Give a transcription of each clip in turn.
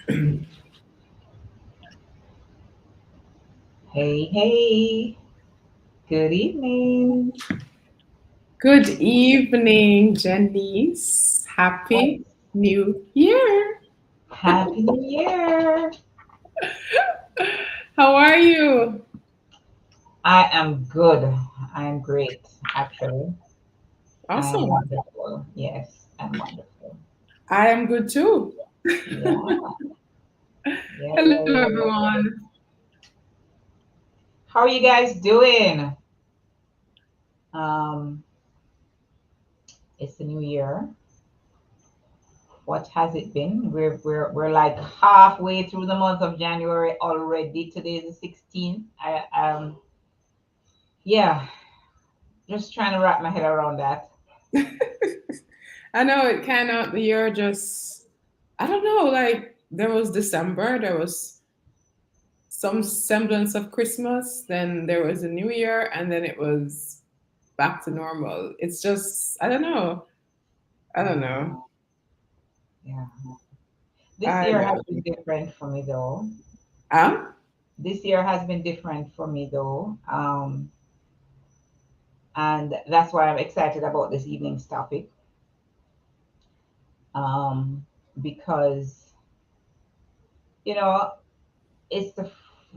Hey, hey, good evening. Good evening, Janice. Happy New Year. Happy New Year. How are you? I am good. I am great, actually. I am Awesome. wonderful. Yes, I'm wonderful. I am good too. Yeah, yeah, Hello, yeah, yeah, yeah. everyone. How are you guys doing? Um, it's the new year. What has it been? We're like halfway through the month of January already. Today is the 16th. Yeah, just trying to wrap my head around that. I know it kind of, the year just, I don't know, like there was December, there was some semblance of Christmas, then there was a New Year, and then it was back to normal. It's just, I don't know. I don't Yeah, know. yeah. This I year has don't been different for me though. know. This year has been different for me though. And that's why I'm excited about this evening's topic. Um, because, you know, it's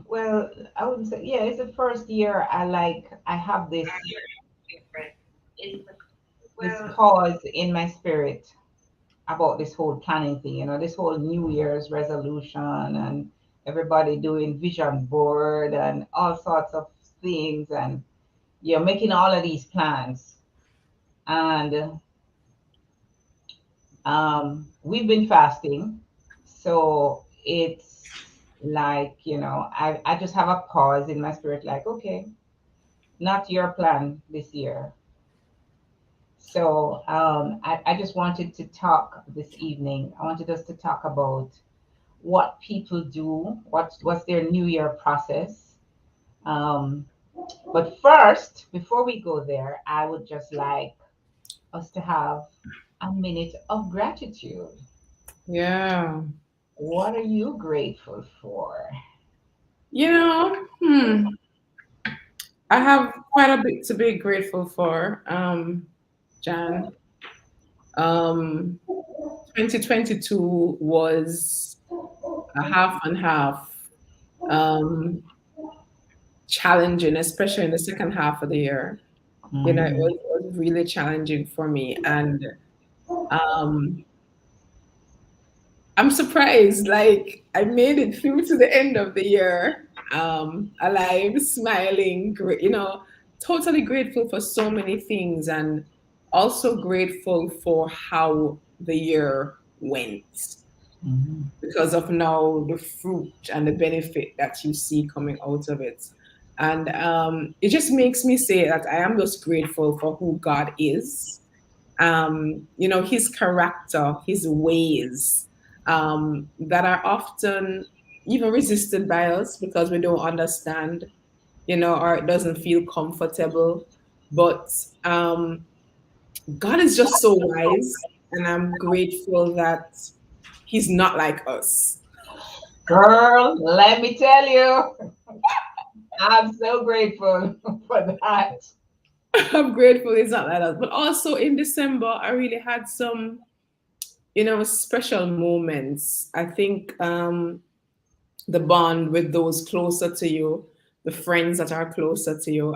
well, I wouldn't say, yeah, it's the first year I have this pause in my spirit about this whole planning thing, this whole New Year's resolution and everybody doing vision board and all sorts of things and you're making all of these plans. And we've been fasting. So it's like, I just have a pause in my spirit, like, okay, not your plan this year. So I just wanted to talk this evening. I wanted us to talk about what people do, what's their New Year process. Um, but first, before we go there, I would just like us to have a minute of gratitude. Yeah. What are you grateful for? You know, I have quite a bit to be grateful for, Jan. Um, 2022 was a half and half um, challenging, especially in the second half of the year. It Mhm. was really challenging for me. And um, I'm surprised, like, I made it through to the end of the year, alive, smiling, totally grateful for so many things and also grateful for how the year went Mhm. because of now the fruit and the benefit that you see coming out of it. And it just makes me say that I am just grateful for who God is, his character, his ways, that are often even resisted by us because we don't understand, or it doesn't feel comfortable. But God is just so wise, and I'm grateful that he's not like us. Girl, let me tell you, I'm so grateful for that. I'm grateful he's not like us. But also in December, I really had some, special moments. I think the bond with those closer to you, the friends that are closer to you,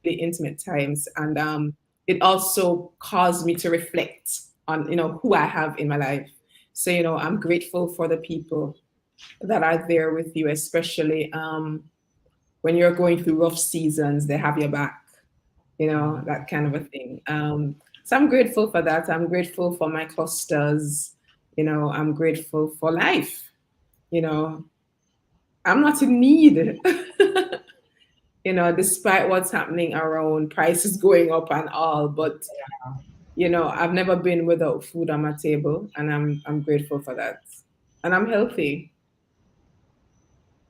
the intimate times. And it also caused me to reflect on, who I have in my life. So, I'm grateful for the people that are there with you, especially when you're going through rough seasons, they have your back, that kind of a thing. So I'm grateful for that. I'm grateful for my clusters. I'm grateful for life. You know, I'm not in need, despite what's happening around, prices going up and all. But, I've never been without food on my table, and I'm grateful for that. And I'm healthy.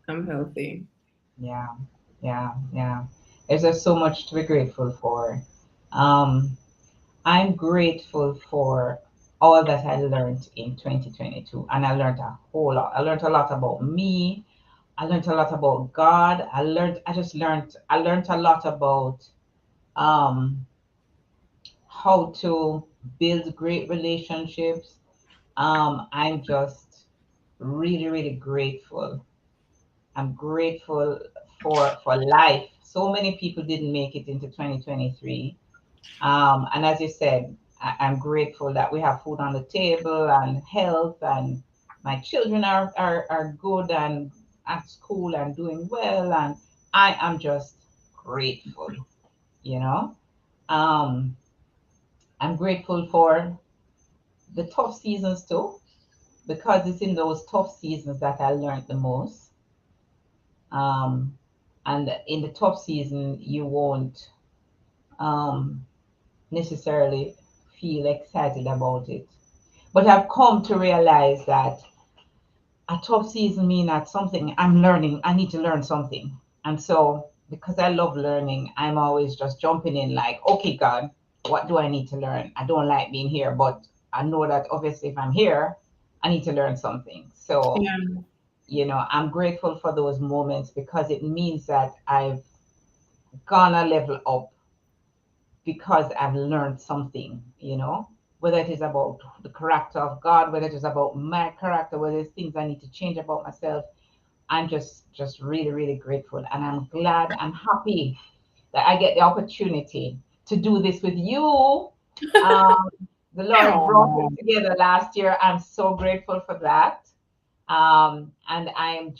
I'm healthy. Yeah, yeah, yeah. There's just so much to be grateful for. Um, I'm grateful for. all that I learned in 2022. And I learned a whole lot. I learned a lot about me. I learned a lot about God. I learned a lot about um, how to build great relationships. I'm just really, really grateful. I'm grateful for life. So many people didn't make it into 2023. And as you said, I'm grateful that we have food on the table and health, and my children are good and at school and doing well. And I am just grateful, you know. Um, I'm grateful for the tough seasons too, because it's in those tough seasons that I learned the most. Um, and in the tough season, you won't um, necessarily feel excited about it. But I've come to realize that a tough season means that something I'm learning, I need to learn something. And so, because I love learning, I'm always just jumping in like, okay, God, what do I need to learn? I don't like being here, but I know that obviously if I'm here, I need to learn something. So, Yeah. I'm grateful for those moments because it means that I've gone a level up because I've learned something, whether it is about the character of God, whether it is about my character, whether it's things I need to change about myself. I'm just really, really grateful. And I'm glad, I'm happy that I get the opportunity to do this with you. Um, the Lord brought us Oh, together last year. I'm so grateful for that. And I'm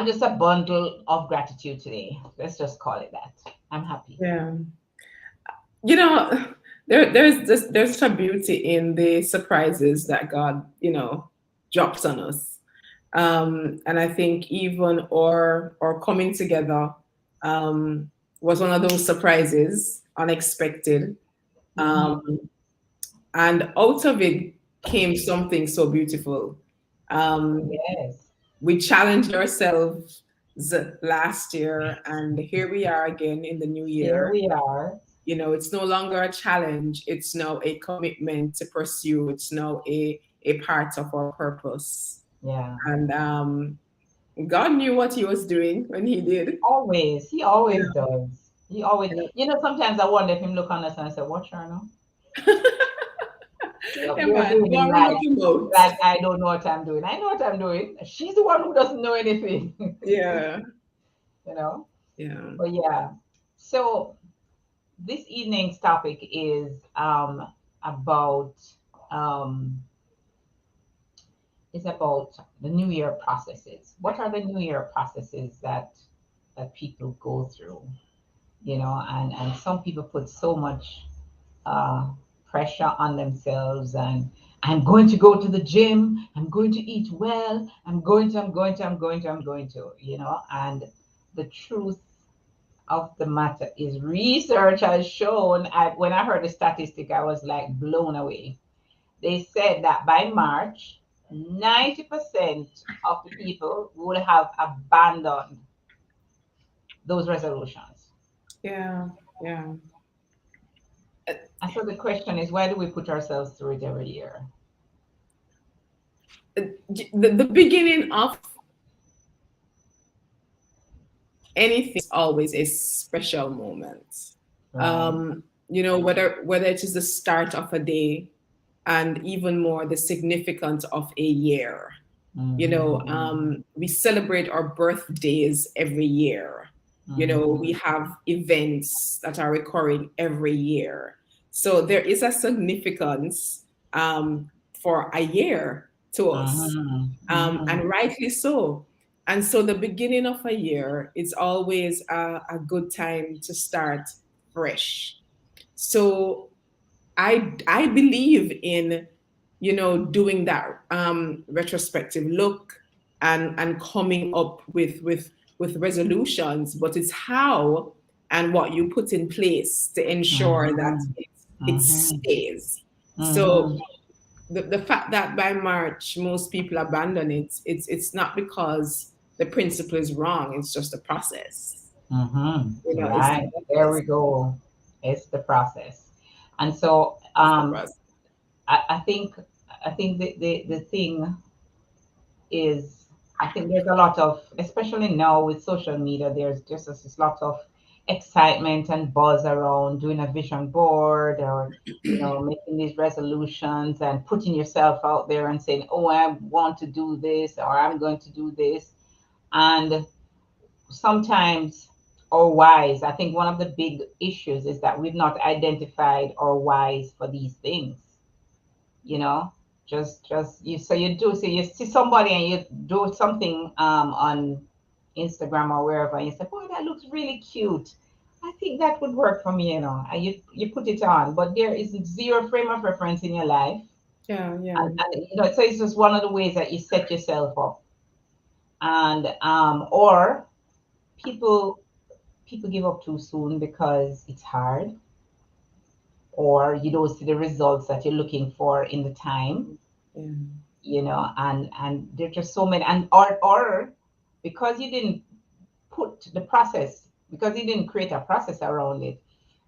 just a bundle of gratitude today. Let's just call it that. I'm happy. yeah. You know, there's such a beauty in the surprises that God, drops on us. And I think even or coming together was one of those surprises, unexpected. Hmm. Um, and out of it came something so beautiful. Um, Yes. we challenged ourselves last year, and here we are again in the new Here year. we are. It's no longer a challenge, it's now a commitment to pursue, it's now a part of our purpose. Yeah. And God knew what he was doing when he did. Always. He You always know, does. He always, you know. sometimes I wonder if him look on us and say, what, Charno? She up Yeah, there man, doing what him are we looking about? like I don't know what I'm doing. I know what I'm doing. She's the one who doesn't know anything. Yeah, you know? yeah. But yeah. So this evening's topic about um about the New Year processes. What are the New Year processes that people go through? And some people put so much uh, pressure on themselves, and I'm going to go to the gym, I'm going to eat well, I'm going to, and the truth of the matter is research has shown, when I heard the statistic, I was like blown away. They said that by March, 90% of the people would have abandoned those resolutions. Yeah, yeah. And so the question is, why do we put ourselves through it every year? The beginning of anything is always a special moment. Right. Whether it is the start of a day, and even more the significance of a year. Mm-hmm. We celebrate our birthdays every year. We Mm-hmm. have events that are recurring every year. So there is a significance for a year to us, Mm-hmm. Mm-hmm. and rightly so. And so the beginning of a year is always a good time to start fresh. So I believe in doing that retrospective look and coming up with resolutions, but it's how and what you put in place to ensure that Mm-hmm. it Mm-hmm. stays. So Mm-hmm. the fact that by March most people abandon it, it's not because the principle is wrong, it's just a process. Mm-hmm. It's the Right. There process. we go. It's the process. And so It's the um, process. I think the thing is, I think there's a lot of, especially now with social media, there's just this lot of excitement and buzz around doing a vision board, or making these resolutions and putting yourself out there and saying, oh, I want to do this, or I'm going to do this. And sometimes our whys, I think one of the big issues is that we've not identified our whys for these things. you know just you, so you see somebody and you do something on Instagram or wherever, and you say, boy, that looks really cute, I think that would work for me, and you put it on, but there is zero frame of reference in your life. Yeah, yeah. And so it's just one of the ways that you set yourself up. And or people people give up too soon because it's hard, or you don't see the results that you're looking for in the time. Yeah. And there's just so many, and or because you didn't put the process, because you didn't create a process around it,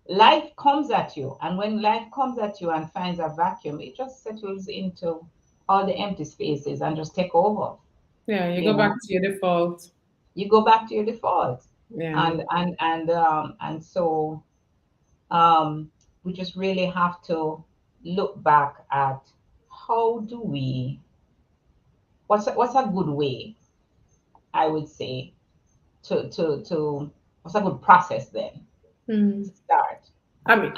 life comes at you, and when life comes at you and finds a vacuum, it just settles into all the empty spaces and just take over. Yeah, you you go back know to your default. you go back to your default. Yeah. And so we just really have to look back at, how do we what's a good way, I would say, to what's a good process then Hmm. to start. I mean,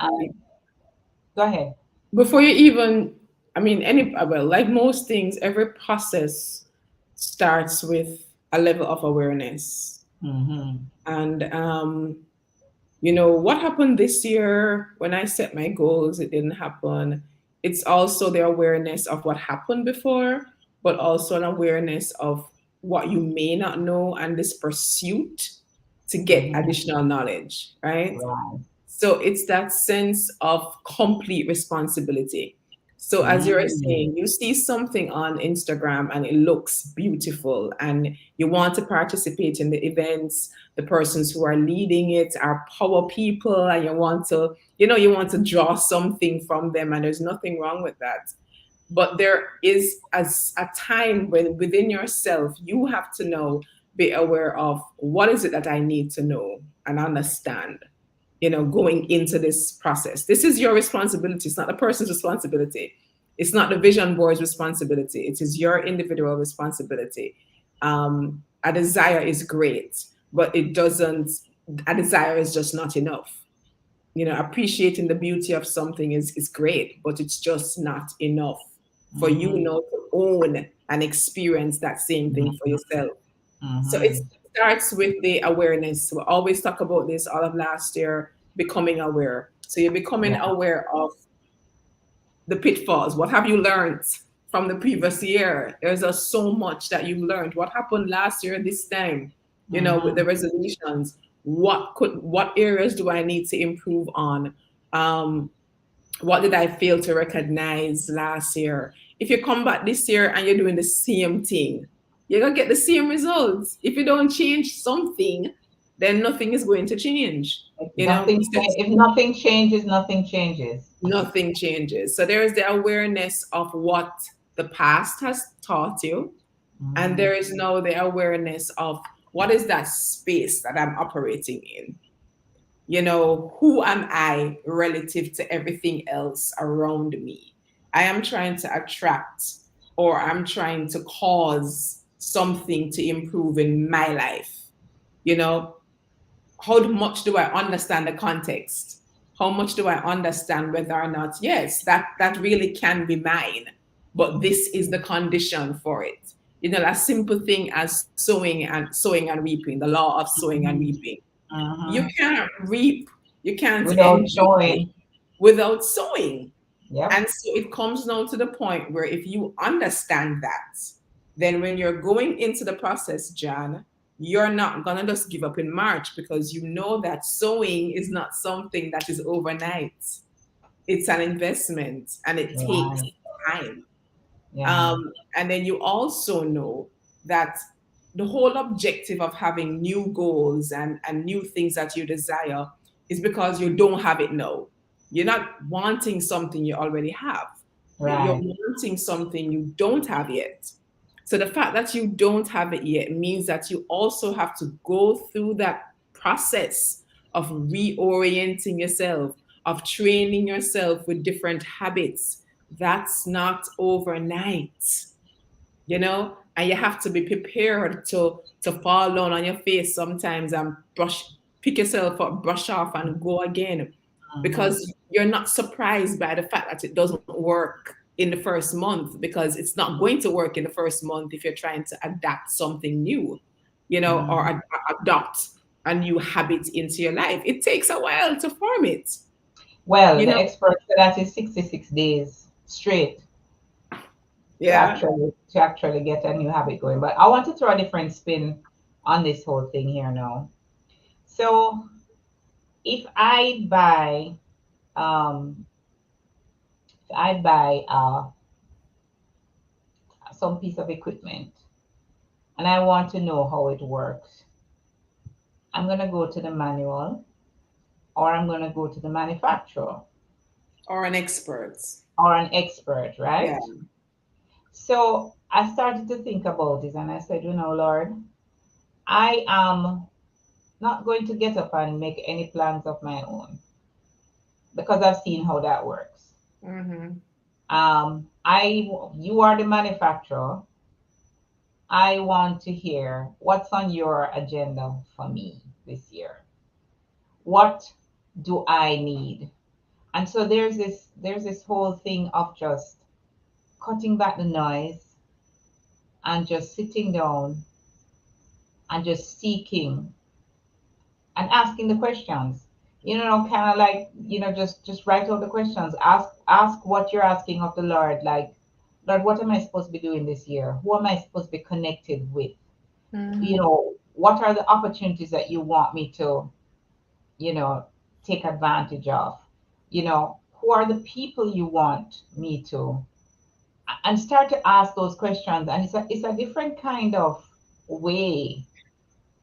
Go ahead. before you even, I mean, well, like most things, every process starts with a level of awareness. Mm-hmm. And, what happened this year when I set my goals, it didn't happen. It's also the awareness of what happened before, but also an awareness of what you may not know and this pursuit to get Mm-hmm. additional knowledge, right? Right. So it's that sense of complete responsibility. So as you're Mm-hmm. saying, you see something on Instagram and it looks beautiful and you want to participate in the events, the persons who are leading it are power people, and you want to draw something from them, and there's nothing wrong with that. But there is as a time when within yourself you have to know, be aware of what is it that I need to know and understand, going into this process. This is your responsibility. It's not the person's responsibility. It's not the vision board's responsibility. It is your individual responsibility. A desire is great, but a desire is just not enough. Appreciating the beauty of something is great, but it's just not enough for you, Mm-hmm. to own and experience that same thing for Mm-hmm. yourself. So it Mm-hmm. starts with the awareness. We always talk about this all of last year, becoming aware. So you're becoming Yeah. aware of the pitfalls. What have you learned from the previous year? There's just so much that you learned. What happened last year this time, with Mm-hmm. the resolutions? What areas do I need to improve on? Um, what did I fail to recognize last year? If you come back this year and you're doing the same thing, you're gonna get the same results. If you don't change something, then nothing is going to change. If nothing changes, nothing changes. Nothing changes. So there is the awareness of what the past has taught you, and Mm-hmm. there is now the awareness of what is that space that I'm operating in. Who am I relative to everything else around me? I am trying to attract, or I'm trying to cause something to improve in my life. You know, how much do I understand the context? How much do I understand whether or not, yes, that really can be mine, but this is the condition for it. A simple thing as sowing and reaping, the law of sowing and Mm-hmm. reaping. You Mm-hmm. can't reap, you can't Without enjoy showing. without sowing. Yep. And so it comes now to the point where if you understand that, then when you're going into the process, Jan, you're not going to just give up in March, because you know that sowing is not something that is overnight. It's an investment and it takes Right. time. Yeah. And then you also know that the whole objective of having new goals and new things that you desire is because you don't have it now. You're not wanting something you already have. You're Right. wanting something you don't have yet. So the fact that you don't have it yet means that you also have to go through that process of reorienting yourself, of training yourself with different habits. That's not overnight, you know, and you have to be prepared to fall down on your face sometimes and pick yourself up, brush off, and go again, Mm-hmm. because you're not surprised by the fact that it doesn't work in the first month, because it's not going to work in the first month if you're trying to adapt something new, you know, or Mm-hmm. adopt a new habit into your life. It takes a while to form it, Well, you the know. expert said that is 66 days straight Yeah. to actually get a new habit going. But I want to throw a different spin on this whole thing here now. So if I buy um if I buy some piece of equipment and I want to know how it works, I'm gonna go to the manual or I'm gonna go to the manufacturer Or an expert. or an expert, Yeah. right? So I started to think about this and I said, you know, Lord, I am not going to get up and make any plans of my own because I've seen how that works. Mm-hmm. You are the manufacturer. I want to hear what's on your agenda for me this year. What do I need? And so there's this whole thing of just cutting back the noise and just sitting down and just seeking and asking the questions. You know, kind of like, you know, just write out the questions. Ask what you're asking of the Lord. Like, Lord, what am I supposed to be doing this year? Who am I supposed to be connected with? You Mm-hmm. know, what are the opportunities that you want me to, you know, take advantage of? You know, who are the people you want me to, and start to ask those questions. And it's a different kind of way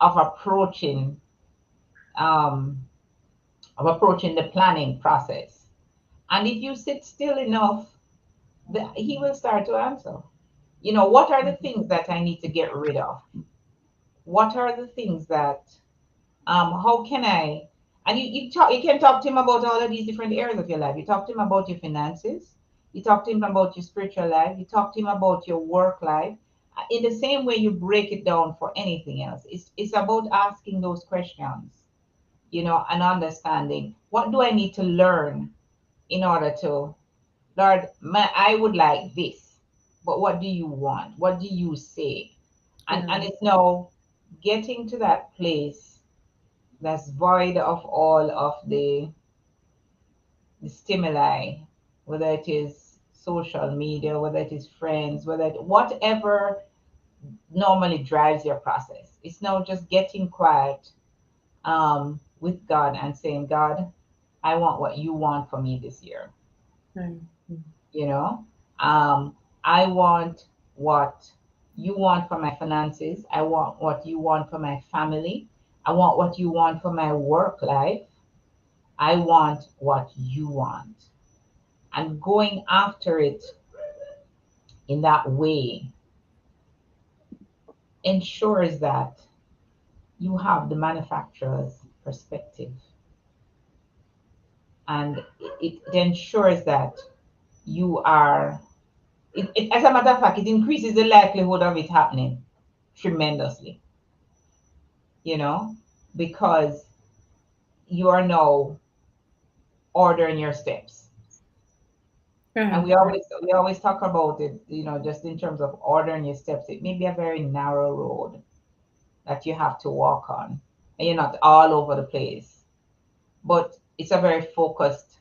of um, approaching the planning process. And if you sit still enough, he will start to answer. You know, what are the things that I need to get rid of? What are the things that how can I, and you can talk to him about all of these different areas of your life. You talk to him about your finances, you talk to him about your spiritual life, you talk to him about your work life. In the same way you break it down for anything else. It's about asking those questions, you know, and understanding what do I need to learn in order to, Lord, I would like this, but what do you want? What do you say? And Yeah. it's now getting to that place that's void of all of the stimuli, whether it is social media, whether it is friends, whatever normally drives your process. It's now just getting quiet with God and saying, God, I want what you want for me this year. Right. You know, I want what you want for my finances. I want what you want for my family. I want what you want for my work life. I want what you want. And going after it in that way ensures that you have the manufacturer's perspective. And it ensures that you are, as a matter of fact, it increases the likelihood of it happening tremendously, you know, because you are now ordering your steps. And Right. we always talk about it, you know, just in terms of ordering your steps. It may be a very narrow road that you have to walk on, and you're not all over the place, but it's a very focused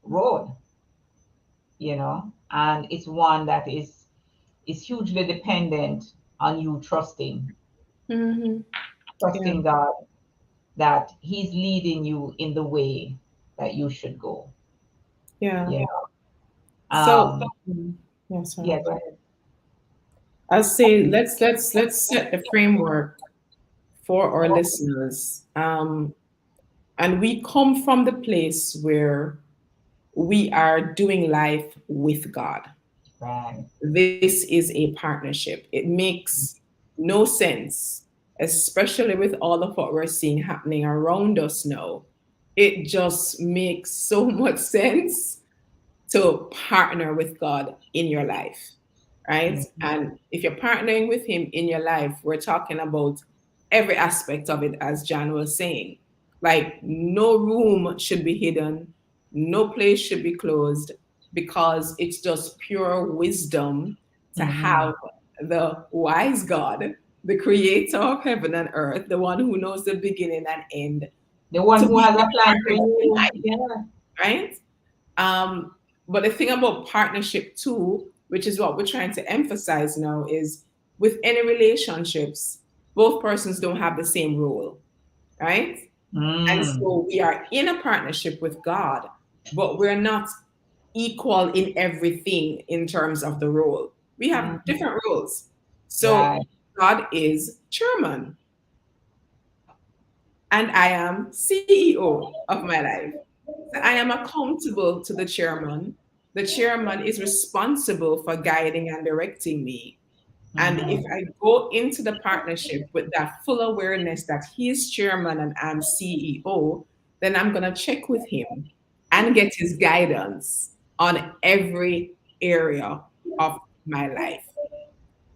road, you know, and it's one that is hugely dependent on you Mm-hmm. Yeah. trusting God that He's leading you in the way that you should go. Yeah. You know, So, yeah, yeah, sorry. go ahead. I'll say let's set the framework for our listeners. And we come from the place where we are doing life with God. Right. This is a partnership. It makes no sense, especially with all of what we're seeing happening around us now. It just makes so much sense to partner with God in your life, right? Mhm. And if you're partnering with Him in your life, we're talking about every aspect of it, as Jan was saying. Like, no room should be hidden, no place should be closed, because it's just pure wisdom to Mhm. have the wise God, the creator of heaven and earth, the one who knows the beginning and end, The one to who be has your a plan for partner in you. life, Yeah. right? Um, but the thing about partnership too, which is what we're trying to emphasize now, is with any relationships, both persons don't have the same role, right? And Mm. so we are in a partnership with God, but we're not equal in everything in terms of the role. We have Mhm. different roles. So Right. God is chairman, and I am CEO of my life. So I am accountable to the chairman. The chairman is responsible for guiding and directing me. And if Mhm. I go into the partnership with that full awareness that he is chairman and I'm CEO, then I'm going to check with him and get his guidance on every area of my life.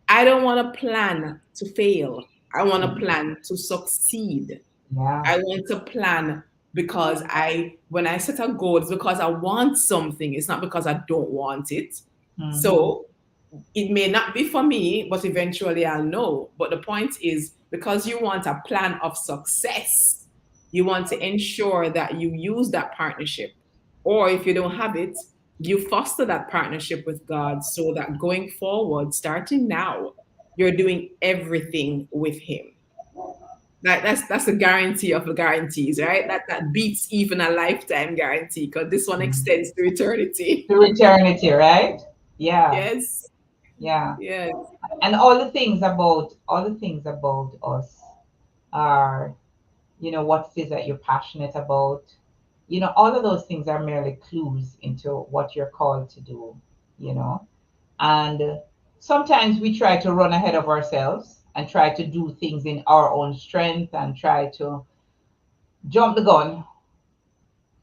I don't want to plan to fail. I want to plan to succeed. Yeah. I want to plan because when I set a goal, it's because I want something. It's not because I don't want it. Mhm. So it may not be for me, but eventually I'll know. But the point is, because you want a plan of success, you want to ensure that you use that partnership. Or if you don't have it, you foster that partnership with God so that going forward, starting now, you're doing everything with Him. That's a guarantee of the guarantees, right? That beats even a lifetime guarantee because this one extends to eternity. To eternity, right? Yeah. Yes, Yeah. yes. And all the things about us are, what it is that you're passionate about. All of those things are merely clues into what you're called to do, you know. And sometimes we try to run ahead of ourselves and try to do things in our own strength and try to jump the gun,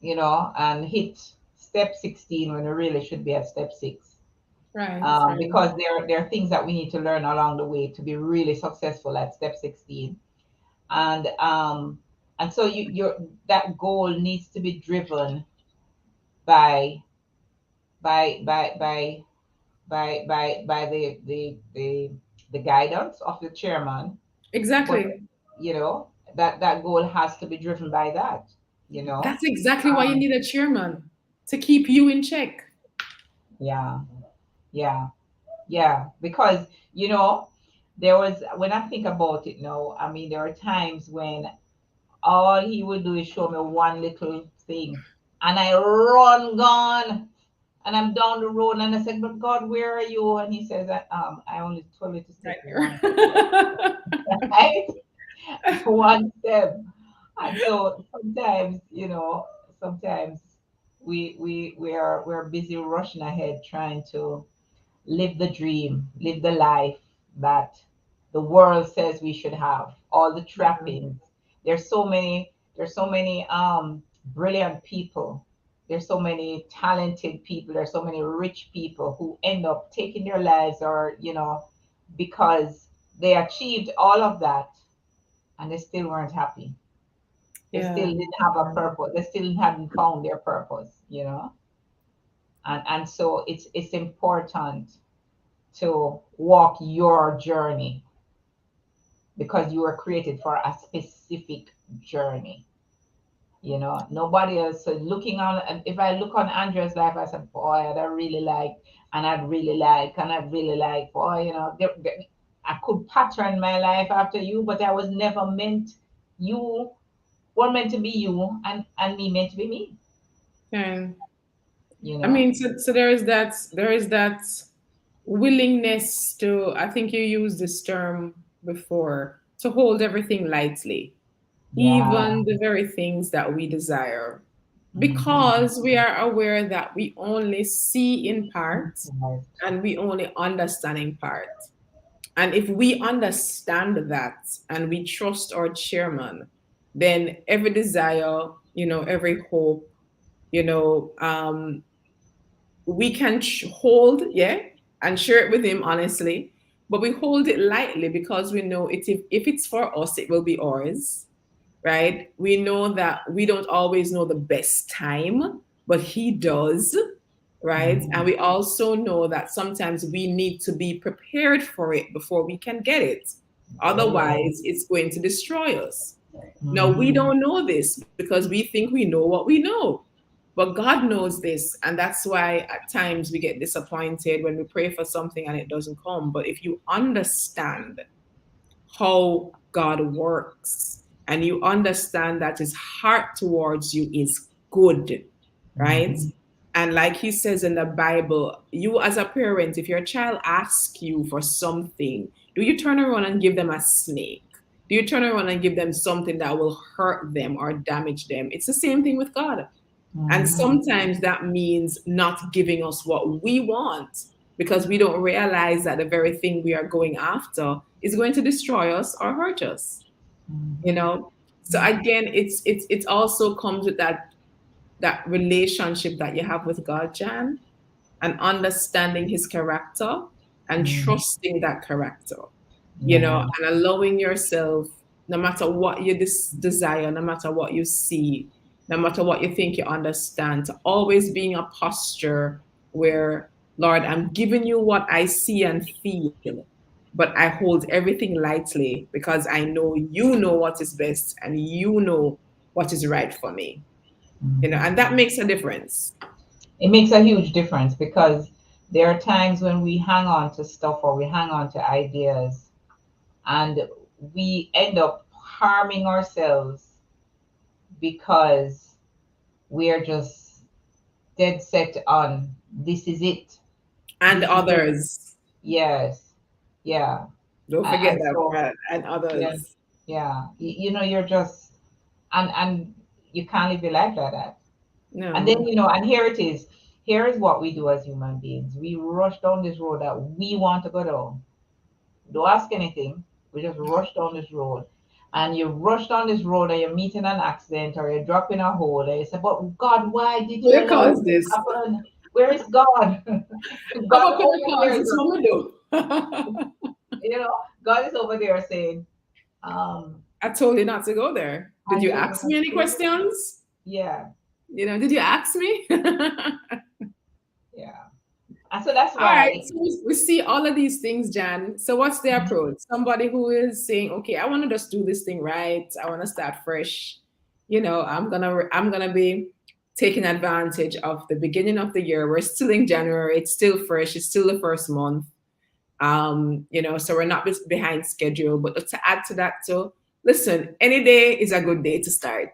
and hit step 16 when we really should be at step 6. Right, right. Because there are things that we need to learn along the way to be really successful at step 16. And so that goal needs to be driven by by by by by the guidance of the chairman. But Exactly. that goal has to be driven by that you know That's exactly why you um need a chairman to keep you in check. yeah, yeah, yeah, because there was, when I think about it now, I mean, there are times when all he would do is show me one little thing, and I run gone, and I'm down the road, and I said, "But God, where are you?" And he says, I only told you to Right take one step." there. Right? One step. And so sometimes, sometimes we're busy rushing ahead trying to live the dream, live the life that the world says we should have, all the Yeah. trappings. There's so many brilliant people. There's so many talented people. There's so many rich people who end up taking their lives, or because they achieved all of that and they still weren't happy. They still Yeah. didn't have a purpose. They still hadn't found their purpose. And so it's important to walk your journey because you were created for a specific journey. Nobody else. So looking on, and if I look on Andrea's life, I said, boy, I'd really like, and I'd really like, and I'd really like, boy, I could pattern my life after you, but I was never meant, you were meant to be you, and me meant to be me, Yeah. you I know? mean, so there is that willingness to, I think you used this term before, to hold everything lightly, Yeah. even the very things that we desire. because we are aware that we only see in part Right. and we only understand in part. And if we understand that and we trust our chairman, then every desire, every hope, you know, um, we can hold, yeah, and share it with him honestly, but we hold it lightly because we know if it's for us, it will be ours, right? We know that we don't always know the best time, but he does, right? And Mhm. we also know that sometimes we need to be prepared for it before we can get it. Oh yeah. Otherwise, it's going to destroy us. Now, we Mhm. don't know this because we think we know what we know. But God knows this. And that's why at times we get disappointed when we pray for something and it doesn't come. But if you understand how God works and you understand that his heart towards you is good, right? Mhm. And like he says in the Bible, you as a parent, if your child asks you for something, do you turn around and give them a snake? Do you turn around and give them something that will hurt them or damage them? It's the same thing with God. And Mhm. sometimes that means not giving us what we want because we don't realize that the very thing we are going after is going to destroy us or hurt us, you Mhm. know? So again, it also comes with that relationship that you have with God, Jan, and understanding his character and Mhm. trusting that character, Yeah. and allowing yourself, no matter what you desire, no matter what you see, no matter what you think you understand, to always be in a posture where, Lord, I'm giving you what I see and feel, but I hold everything lightly because I know you know what is best and you know what is right for me, and that Mhm. makes a difference. It makes a huge difference because there are times when we hang on to stuff or we hang on to ideas and we end up harming ourselves because we are just dead set on this is it. And This is it. others. Yes. Yeah. Don't forget And that so, part. And yeah, others. yeah. You're just, and you can't live your life like that. And then, No. and here it is. Here is what we do as human beings. We rush down this road that we want to go down. Don't ask anything. We just rush down this road. And you rush down this road and you're meeting an accident or you're dropping a hole and you say, but God, why did you Who allow caused this to this? happen? Where is God? How God about could over I cause there this is, woman do? God is over there saying, um, I told you not to go there. Did are you you ask gonna me any stay there? questions? Yeah, Did you ask me? yeah. And so that's All right, why. so we see all of these things, Jan. So what's the approach? Somebody who is saying, "Okay, I want to just do this thing right. I want to start fresh. I'm gonna be taking advantage of the beginning of the year. We're still in January. It's still fresh. It's still the first month. So we're not behind schedule. But to add to that, too, listen, any day is a good day to start,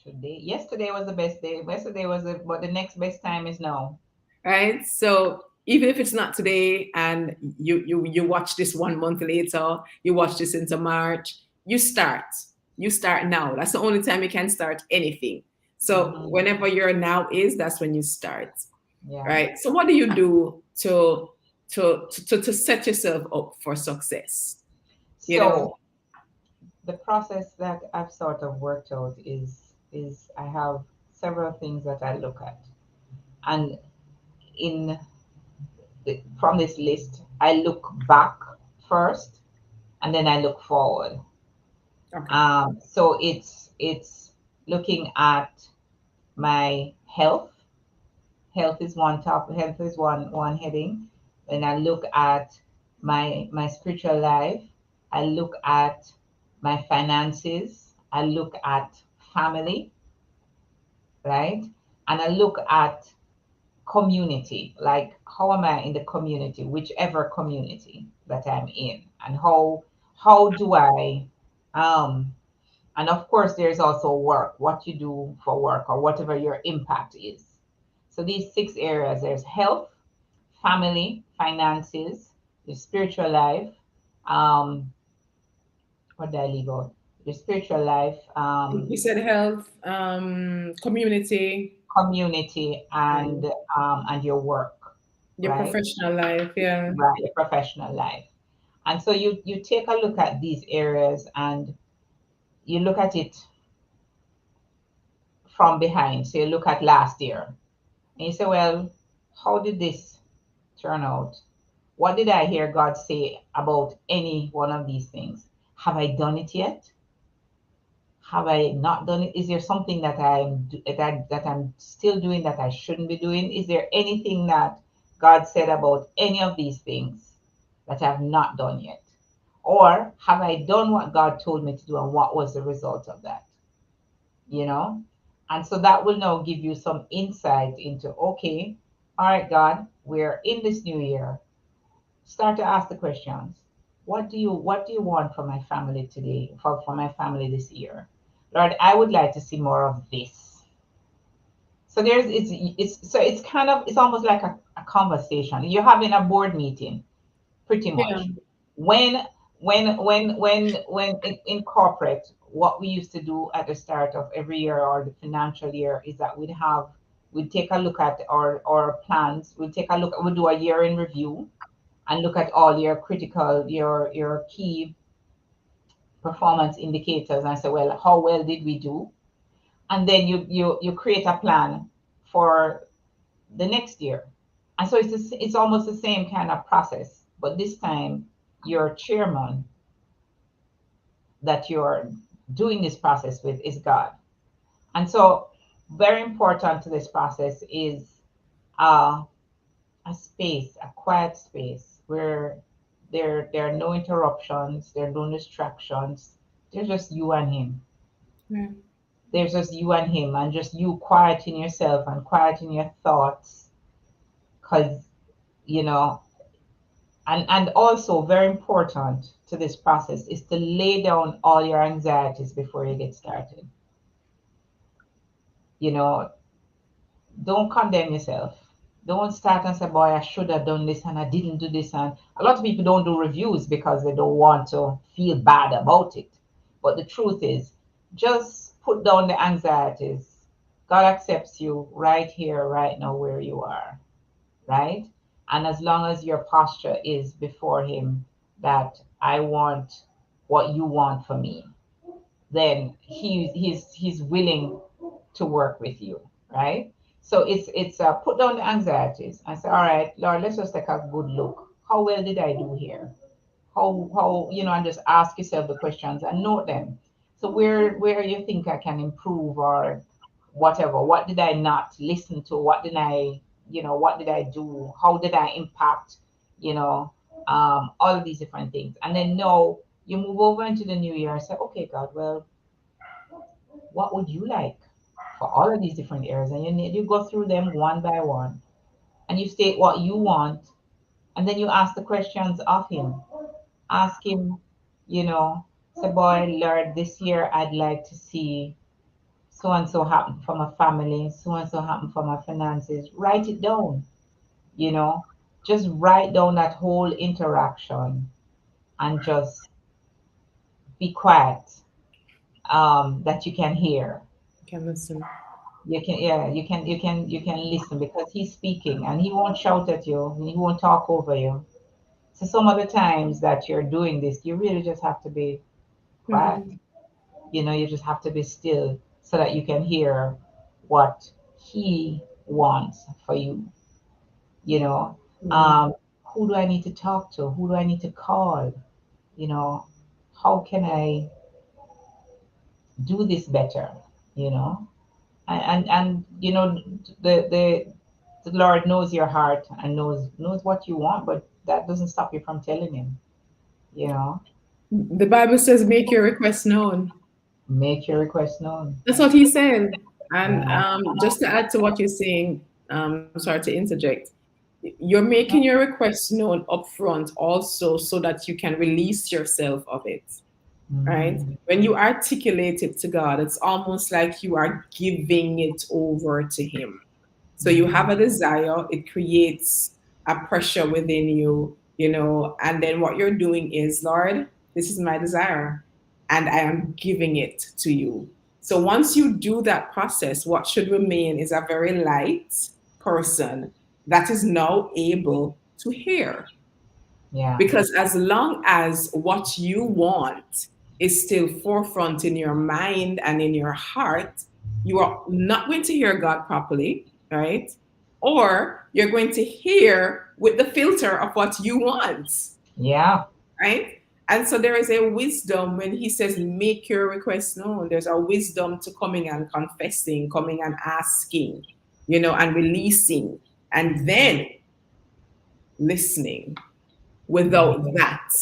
Yesterday was the best day. Yesterday was but the next best time is now. right? So even if it's not today and you watch this 1 month later, you watch this into March, you start now. That's the only time you can start anything. So Hmm. whenever your now is, that's when you start, Yeah. right? So what do you do to set yourself up for success, you know So the process that I've sort of worked out is I have several things that I look at, and in from this list, I look back first, and then I look forward. Okay. So it's looking at my health. Health is one top. Health is one heading. Then I look at my spiritual life. I look at my finances. I look at family, right? And I look at community, like how am I in the community, whichever community that I'm in, and how do I um and of course there's also work, what you do for work or whatever your impact is. So these six areas, there's health, family, finances, your spiritual life, um what did I leave out? your spiritual life, You said health, community, community, and and your work, your right? professional life. Yeah. Right, your professional life. And so you take a look at these areas and you look at it from behind. So you look at last year and you say, well, how did this turn out? What did I hear God say about any one of these things? Have I done it yet? Have I not done it? Is there something that I'm still doing that I shouldn't be doing? Is there anything that God said about any of these things that I've not done yet? Or have I done what God told me to do and what was the result of that? You know? And so that will now give you some insight into, okay, all right, God, we're in this new year. Start to ask the questions. What do you want for my family today, for my family this year? Lord, I would like to see more of this. So it's kind of, it's almost like a conversation. You're having a board meeting, pretty Yeah. much. When in corporate, what we used to do at the start of every year or the financial year is that we'd take a look at our plans. We'd do a year in review and look at all your critical, your key performance indicators and say, well, how well did we do? And then you create a plan for the next year. And so it's almost the same kind of process, but this time your chairman that you're doing this process with is God. And so very important to this process is uh, a space, a quiet space where there are no interruptions, there are no distractions. There's just you and him. Yeah. There's just you and him, and just you quieting yourself and quieting your thoughts, because you know. And also very important to this process is to lay down all your anxieties before you get started. You know, don't condemn yourself. Don't start and say, boy, I should have done this and I didn't do this. And a lot of people don't do reviews because they don't want to feel bad about it. But the truth is, just put down the anxieties. God accepts you right here, right now, where you are, right? And as long as your posture is before Him, that I want what you want for me, then he's willing to work with you, right? So it's put down the anxieties and say, all right, Lord, let's just take a good look. How well did I do here? How and just ask yourself the questions and note them. So where you think I can improve or whatever. What did I not listen to? What did I do? How did I impact? You know, all of these different things. And then no, you move over into the new year and say, okay, God, well, what would you like for all of these different areas? And you go through them one by one and you state what you want, and then you ask the questions of him. Ask him, you know, say, boy, Lord, this year I'd like to see so and so happen for my family, so and so happen for my finances. Write it down, you know, just write down that whole interaction and just be quiet, that you can hear. Can listen. You can, yeah, you can listen because he's speaking and he won't shout at you, he won't talk over you. So some of the times that you're doing this, you really just have to be quiet. Mhm. You just have to be still so that you can hear what he wants for you. You know, Yeah. um, who do I need to talk to? Who do I need to call? You know, how can I do this better? You know, and the the Lord knows your heart and knows what you want, but that doesn't stop you from telling him, you know. The Bible says, make your request known. Make your request known. That's what he said. And Right. just to add to what you're saying, sorry to interject, you're making your request known upfront also so that you can release yourself of it, right? Mm-hmm. When you articulate it to God, it's almost like you are giving it over to Him. So you have Mm-hmm. a desire, it creates a pressure within you, and then what you're doing is, Lord, this is my desire. and I am giving it to you. So once you do that process, what should remain is a very light person that is now able to hear. Yeah. Because as long as what you want is still forefront in your mind and in your heart, you are not going to hear God properly, right? Or you're going to hear with the filter of what you want, Yeah. right? And so there is a wisdom when he says, make your request known. There's a wisdom to coming and confessing, coming and asking, and releasing, and then listening without Mhm. that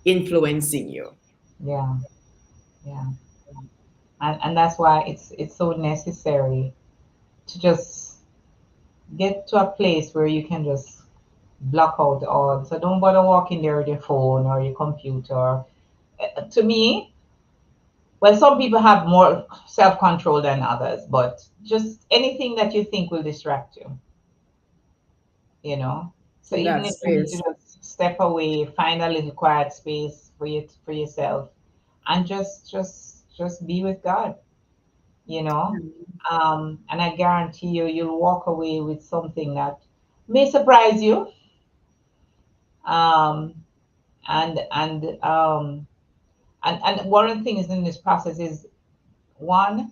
influencing you. Yeah. Yeah. And that's why it's so necessary to just get to a place where you can just block out all. So don't bother walking there with your phone or your computer. To me, well, some people have more self control than others, but just anything that you think will distract you, you know. So In even that if you need to space. just step away, find a little quiet space for you for yourself, and just be with God, you know. And I guarantee you, you'll walk away with something that may surprise you. Um, and and um, and one of the things in this process is one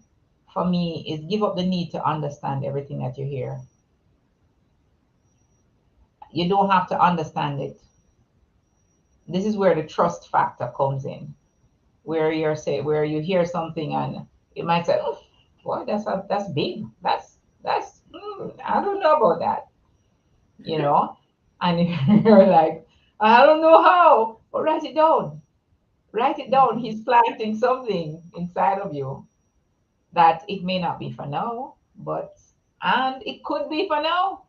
for me is give up the need to understand everything that you hear. You don't have to understand it. This is where the trust factor comes in, where where you hear something and you might say, oh, boy, that's big. I don't know about that, you know, and you're like, I don't know how, but write it down. Write it down. He's planting something inside of you that it may not be for now, but and it could be for now.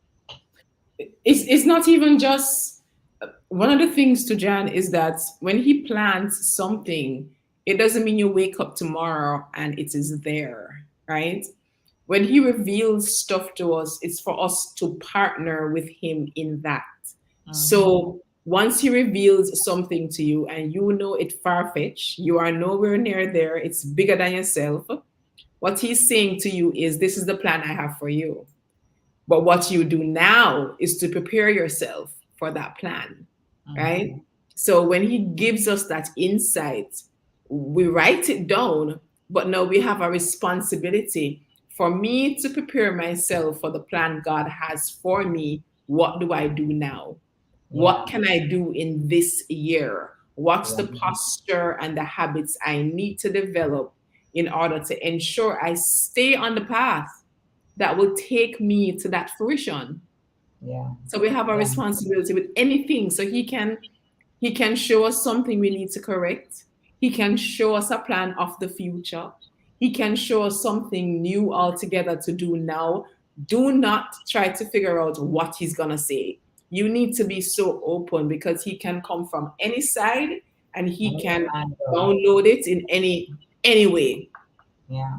It's not even just one of the things to Jan is that when he plants something, it doesn't mean you wake up tomorrow and it is there, right? When he reveals stuff to us, it's for us to partner with him in that. Hmm. So once he reveals something to you and you know it far fetched, you are nowhere near there, it's bigger than yourself. What he's saying to you is, this is the plan I have for you. But what you do now is to prepare yourself for that plan, right? Hmm. So when he gives us that insight, we write it down, but now we have a responsibility for me to prepare myself for the plan God has for me. What do I do now? What Yeah. can I do in this year? What's Yeah. the posture and the habits I need to develop in order to ensure I stay on the path that will take me to that fruition? Yeah. So we have a Yeah. responsibility with anything. So he can show us something we need to correct. He can show us a plan of the future. He can show us something new altogether to do now. Do not try to figure out what he's gonna say. You need to be so open because he can come from any side and he Any can angle. download it in any way, Yeah.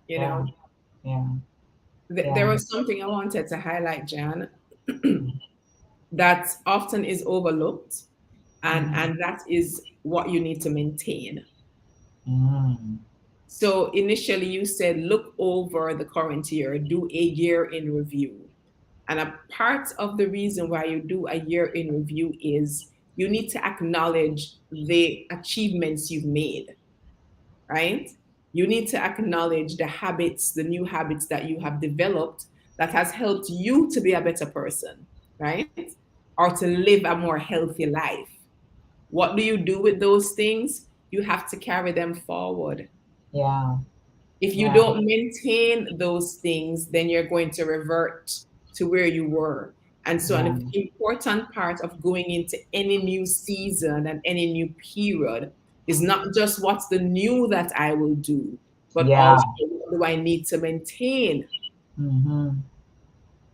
you Yeah. know. Yeah. There Yeah. was something I wanted to highlight, Jan, that often is overlooked, and Mm-hmm. and that is what you need to maintain. Mm. So initially you said look over the current year, do a year in review. And a part of the reason why you do a year in review is you need to acknowledge the achievements you've made, right? You need to acknowledge the habits, the new habits that you have developed that has helped you to be a better person, right? Or to live a more healthy life. What do you do with those things? You have to carry them forward. Yeah. If you Yeah. don't maintain those things, then you're going to revert to where you were. And so, Yeah. an important part of going into any new season and any new period is not just what's the new that I will do, but Yeah. also what do I need to maintain? Mm-hmm.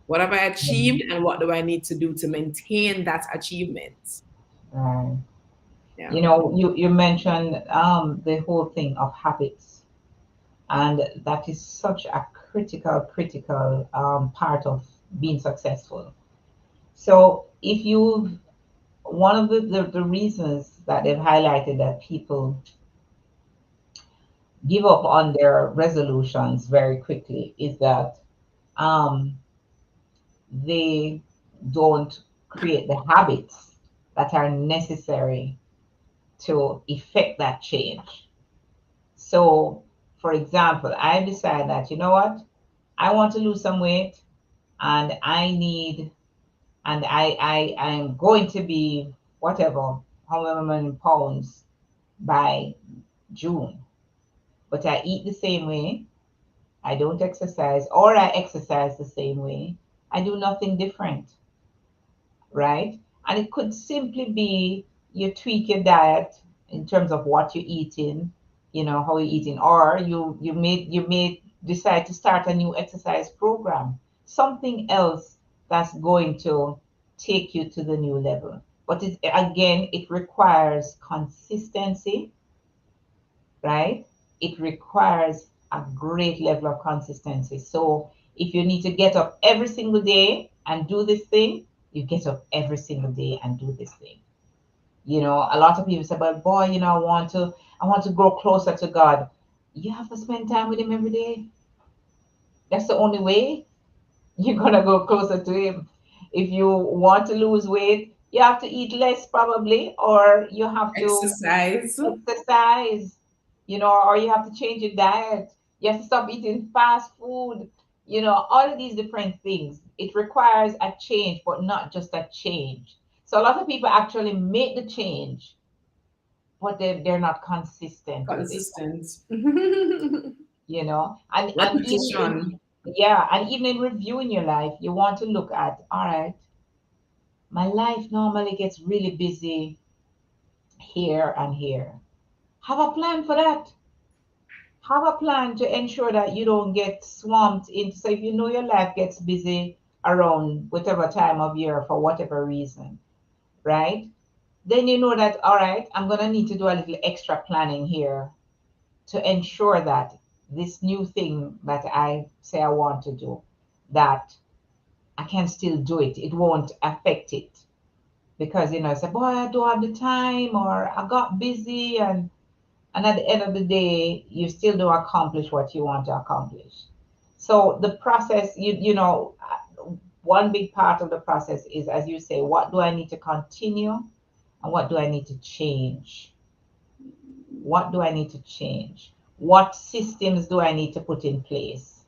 What have I achieved, and what do I need to do to maintain that achievement? Right. Yeah. You know, you mentioned the whole thing of habits, and that is such a critical part of being successful. So if you one of the reasons that they've highlighted that people give up on their resolutions very quickly is that um, they don't create the habits that are necessary to effect that change. So, for example, I decide that, you know what, I want to lose some weight and I'm going to be whatever, however many pounds by June. But I eat the same way, I don't exercise, or I exercise the same way. I do nothing different, right? And it could simply be you tweak your diet in terms of what you're eating, how you're eating, or you may decide to start a new exercise program, something else that's going to take you to the new level. But it requires consistency, right? It requires a great level of consistency. So if you need to get up every single day and do this thing, you get up every single day and do this thing. A lot of people say, but boy, I want to grow closer to God. You have to spend time with him every day. That's the only way you're gonna go closer to him. If you want to lose weight, you have to eat less probably, or you have to Exercise. exercise, or you have to change your diet. You have to stop eating fast food, all of these different things. It requires a change, but not just a change. So a lot of people actually make the change, but they're not consistent with it, Consistent. and even Repetition. yeah, and even in reviewing your life, you want to look at, all right, my life normally gets really busy here and here. Have a plan for that. Have a plan to ensure that you don't get swamped into, so if you know your life gets busy around whatever time of year for whatever reason, right? Then you know that, all right, I'm going to need to do a little extra planning here to ensure that this new thing that I say I want to do, that I can still do it. It won't affect it. Because, say, boy, I don't have the time, or I got busy, and at the end of the day, you still don't accomplish what you want to accomplish. So the process, one big part of the process is, as you say, what do I need to continue and what do I need to change? What do I need to change? What systems do I need to put in place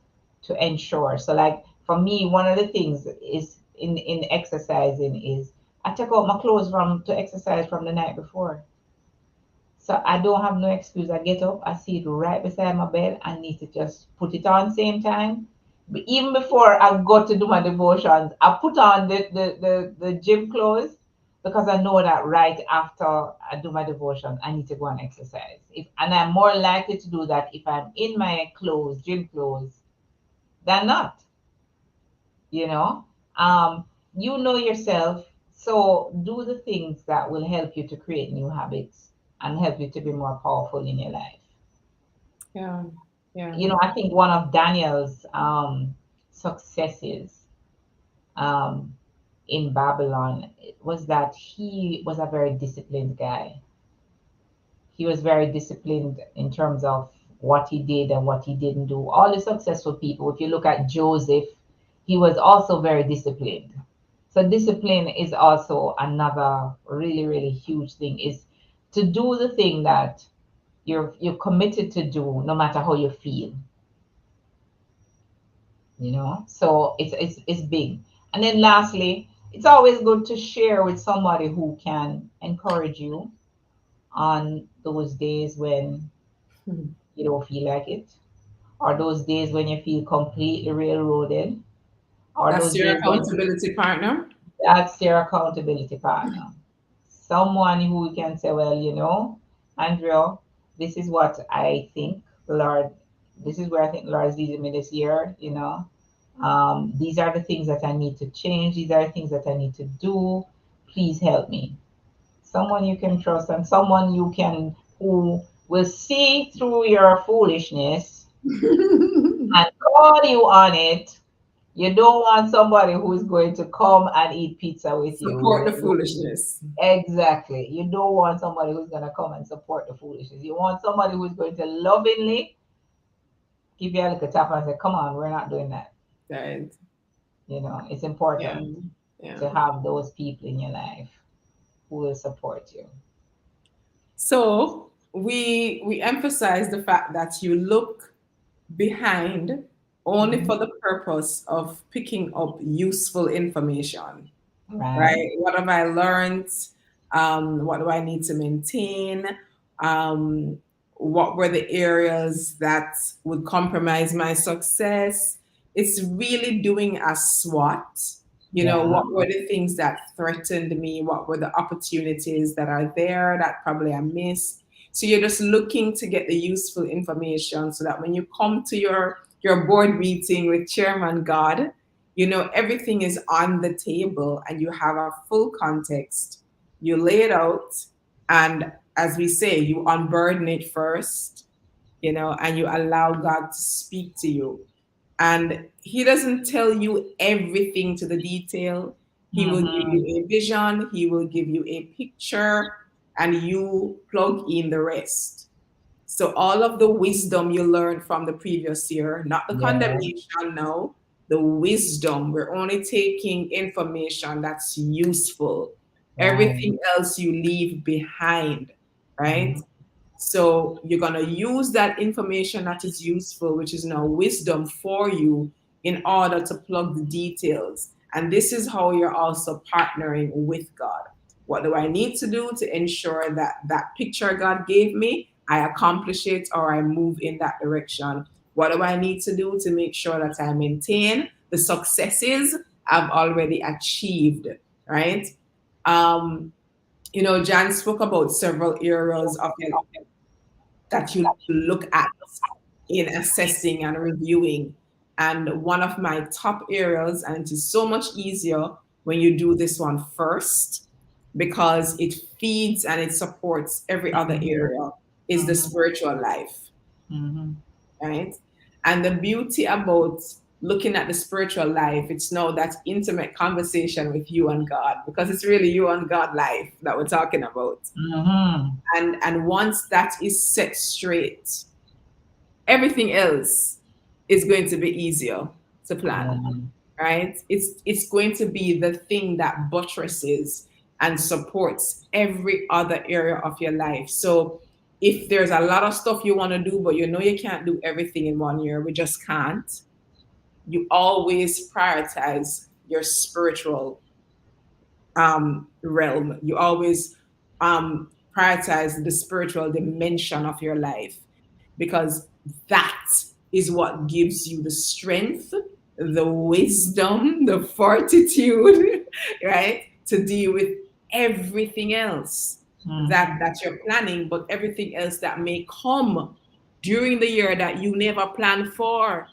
to ensure? So, like for me, one of the things is in exercising is I take out my clothes from to exercise from the night before. So I don't have no excuse. I get up, I see it right beside my bed. I need to just put it on same time. But even before I go to do my devotions, I put on the gym clothes because I know that right after I do my devotion, I need to go and exercise. And I'm more likely to do that if I'm in my clothes, gym clothes, than not. You know, um, you know yourself, so do the things that will help you to create new habits and help you to be more powerful in your life. Yeah. Yeah. I think one of Daniel's successes um, in Babylon was that he was a very disciplined guy. He was very disciplined in terms of what he did and what he didn't do. All the successful people, if you look at Joseph, he was also very disciplined. So discipline is also another really, really huge thing, is to do the thing that you're committed to do no matter how you feel. So it's big. And then lastly, it's always good to share with somebody who can encourage you on those days when Mhm. you don't feel like it, or those days when you feel completely railroaded, or That's those your days when accountability partner. that's your accountability partner. Someone who can say, well, Andrea, this is what I think, Lord, this is where I think the Lord is leading me this year. These are the things that I need to change. These are the things that I need to do. Please help me. Someone you can trust, and someone who will see through your foolishness and call you on it, You don't want somebody who is going to come and eat pizza with Support the you. foolishness. Exactly. You don't want somebody who's going to come and support the foolishness. You want somebody who's going to lovingly give you a little tap and say, come on, we're not doing that. Right. It's Yeah. important Yeah. to have those people in your life who will support you. So we emphasize the fact that you look behind only Mhm. for the purpose of picking up useful information, Right. right? What have I learned? What do I need to maintain? Um, what were the areas that would compromise my success? It's really doing a SWOT. Yeah. What were the things that threatened me? What were the opportunities that are there that probably I missed? So you're just looking to get the useful information so that when you come to your board meeting with Chairman God, everything is on the table and you have a full context. You lay it out, and as we say, you unburden it first, and you allow God to speak to you. And He doesn't tell you everything to the detail. He will give you Hmm. a vision, He will give you a picture, and you plug in the rest. So all of the wisdom you learned from the previous year, not the Yeah. condemnation now, the wisdom. We're only taking information that's useful. Right. Everything else you leave behind, right? Mhm. So you're going to use that information that is useful, which is now wisdom for you in order to plug the details. And this is how you're also partnering with God. What do I need to do to ensure that that picture God gave me, I accomplish it or I move in that direction? What do I need to do to make sure that I maintain the successes I've already achieved, right? Um, Jan spoke about several areas of your that you look at in assessing and reviewing. And one of my top areas, and it is so much easier when you do this one first because it feeds and it supports every other area, is the Mhm. spiritual life, Mhm. right? And the beauty about looking at the spiritual life, it's now that intimate conversation with you and God, because it's really you and God life that we're talking about. Mhm. And once that is set straight, everything else is going to be easier to plan, Yeah. right? It's going to be the thing that buttresses and supports every other area of your life. So if there's a lot of stuff you want to do, but you can't do everything in 1 year, we just can't. You always prioritize your spiritual realm. You always prioritize the spiritual dimension of your life because that is what gives you the strength, the wisdom, the fortitude, right, to deal with everything else Mhm. that you're planning, but everything else that may come during the year that you never planned for,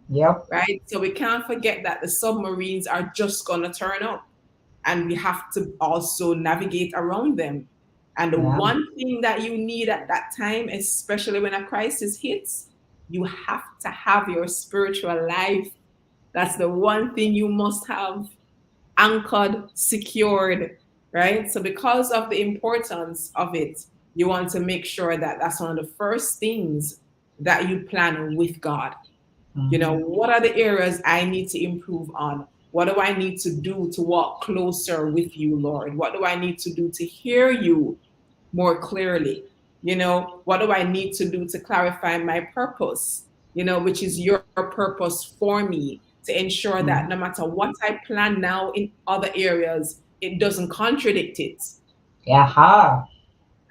Yep. right? So we can't forget that the submarines are just gonna turn up and we have to also navigate around them. And the Yeah. one thing that you need at that time, especially when a crisis hits, you have to have your spiritual life. That's the one thing you must have anchored, secured, right? So, because of the importance of it, you want to make sure that that's one of the first things that you plan with God. Mhm. What are the areas I need to improve on? What do I need to do to walk closer with you, Lord? What do I need to do to hear you more clearly? What do I need to do to clarify my purpose, which is your purpose for me, to ensure that no Mhm. matter what I plan now in other areas, it doesn't contradict it Aha.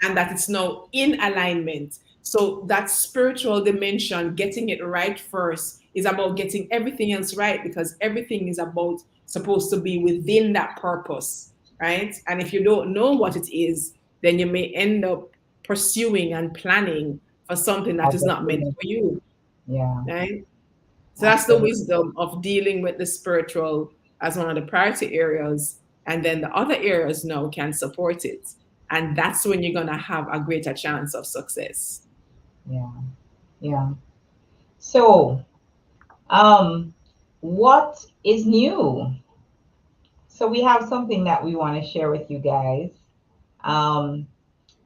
and that it's now in alignment. So that spiritual dimension, getting it right first, is about getting everything else right because everything is about supposed to be within that purpose, right? And if you don't know what it is, then you may end up pursuing and planning for something that is not meant Opportunity. for you, Yeah. right? So that's the Absolutely. wisdom of dealing with the spiritual as one of the priority areas. And then the other areas now can support it. And that's when you're going to have a greater chance of success. Yeah. Yeah. So, um, what is new? So we have something that we want to share with you guys. Um,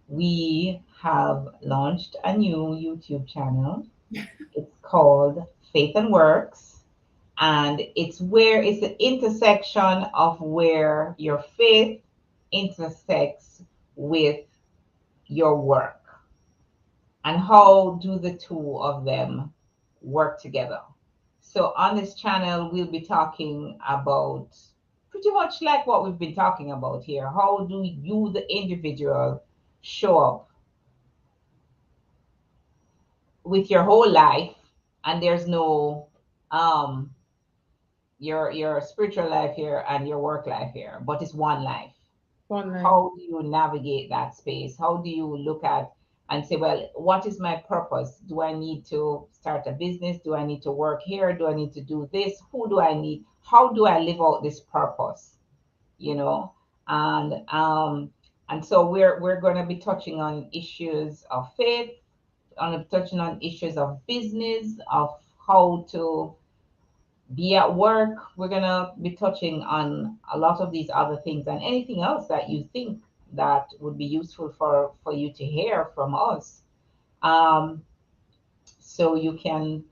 we have launched a new YouTube channel. It's called Faith and Works, and it's the intersection of where your faith intersects with your work, and how do the two of them work together. So on this channel, we'll be talking about pretty much like what we've been talking about here. How do you, the individual, show up with your whole life, and there's no um your spiritual life here and your work life here, but it's one life. One life. How do you navigate that space? How do you look at and say, well, what is my purpose? Do I need to start a business? Do I need to work here? Do I need to do this? Who do I need? How do I live out this purpose? You know, and so we're going to be touching on issues of faith, on touching on issues of business, of how to be at work. We're gonna be touching on a lot of these other things and anything else that you think that would be useful for you to hear from us. Um, so you can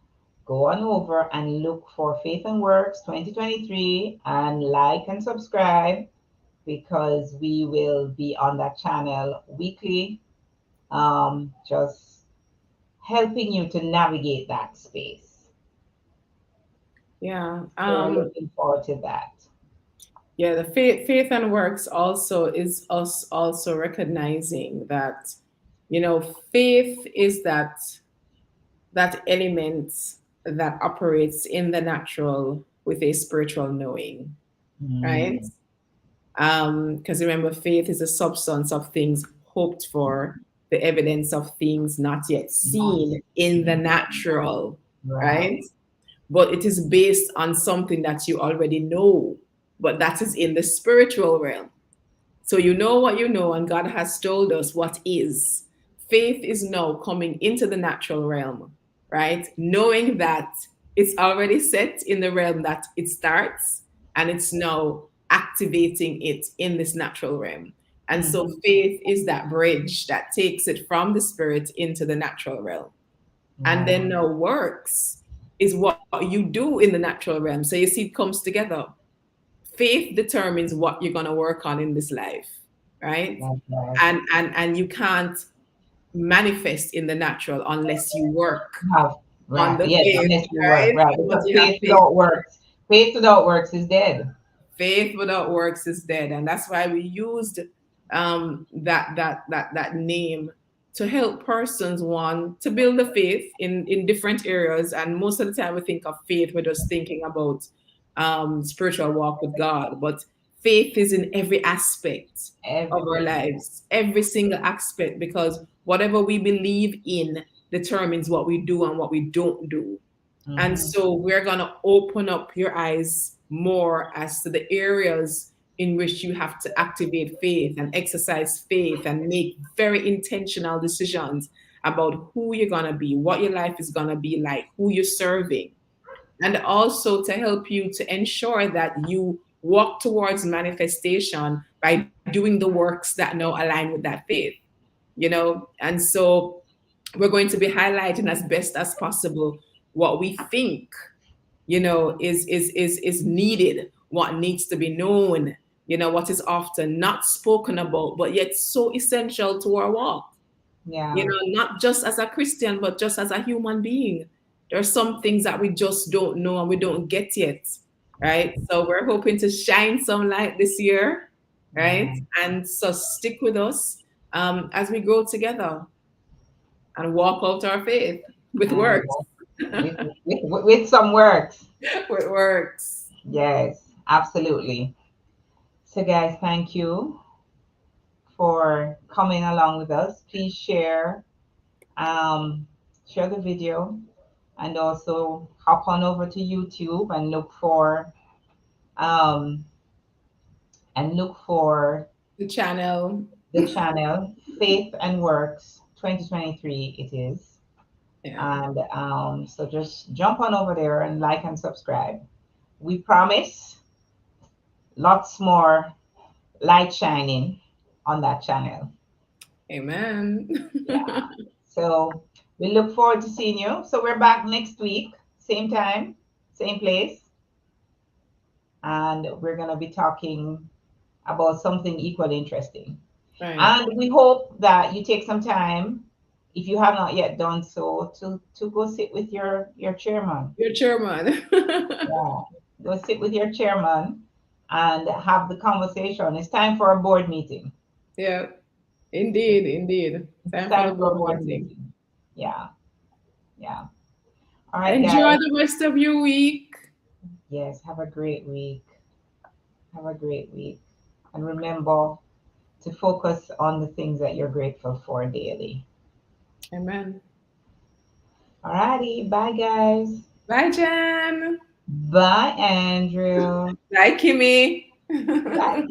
go on over and look for Faith and Works 2023 and like and subscribe, because we will be on that channel weekly, just helping you to navigate that space. Yeah. So we're looking forward to that. Yeah, the faith and works also is us also recognizing that, faith is that element that operates in the natural with a spiritual knowing, right? Mm. Because remember, faith is a substance of things hoped for, the evidence of things not yet Not seen in the natural, right. right? But it is based on something that you already know, but that is in the spiritual realm. So you know what you know, and God has told us what is. Faith is now coming into the natural realm, right? Knowing that it's already set in the realm that it starts, and it's now activating it in this natural realm. And so Mhm. faith is that bridge that takes it from the spirit into the natural realm. And Right. then now works is what you do in the natural realm. So you see, it comes together. Faith determines what you're going to work on in this life, right? That's right. And you can't manifest in the natural unless you work Have on right. the Yes, faith, unless you work right? right, Once because you have faith without works is dead. faith without works is dead, and that's why we used that name to help persons, one, to build the faith in different areas. And most of the time we think of faith, we're just thinking about spiritual walk with God, but faith is in every aspect of our Everything. lives, every single aspect, because whatever we believe in determines what we do and what we don't do. And Hmm. so we're going to open up your eyes more as to the areas in which you have to activate faith and exercise faith and make very intentional decisions about who you're going to be, what your life is going to be like, who you're serving, and also to help you to ensure that you walk towards manifestation by doing the works that now align with that faith. And so we're going to be highlighting as best as possible what we think is needed, what needs to be known, what is often not spoken about but yet so essential to our walk, Yeah. not just as a Christian, but just as a human being. There are some things that we just don't know and we don't get yet, right? So we're hoping to shine some light this year, right? Yeah. And so stick with us as we grow together and walk out our faith with And works. with some works. With works. Yes, absolutely. So, guys, thank you for coming along with us. Please um, share the video, and also hop on over to YouTube and um, look for The channel. the channel Faith and Works 2023. It is, Yeah. and so just jump on over there and like and subscribe. we promise lots more light shining on that channel. Amen. Yeah. So we look forward to seeing you. So we're back next week, same time, same place. And we're going to be talking about something equally interesting. Right. And we hope that you take some time, if you have not yet done so, to go sit with your chairman. Your chairman. Yeah. Go sit with your chairman and have the conversation. It's time for a board meeting. Yeah. Indeed, indeed. It's Time for the time for a board board meeting. meeting. Yeah. Yeah. All right, Enjoy guys. the rest of your week. Yes. Have a great week. Have a great week. And remember to focus on the things that you're grateful for daily. Amen. All righty. Bye, guys. Bye, Jan. Bye, Andrea. Bye, Kimmy. Bye,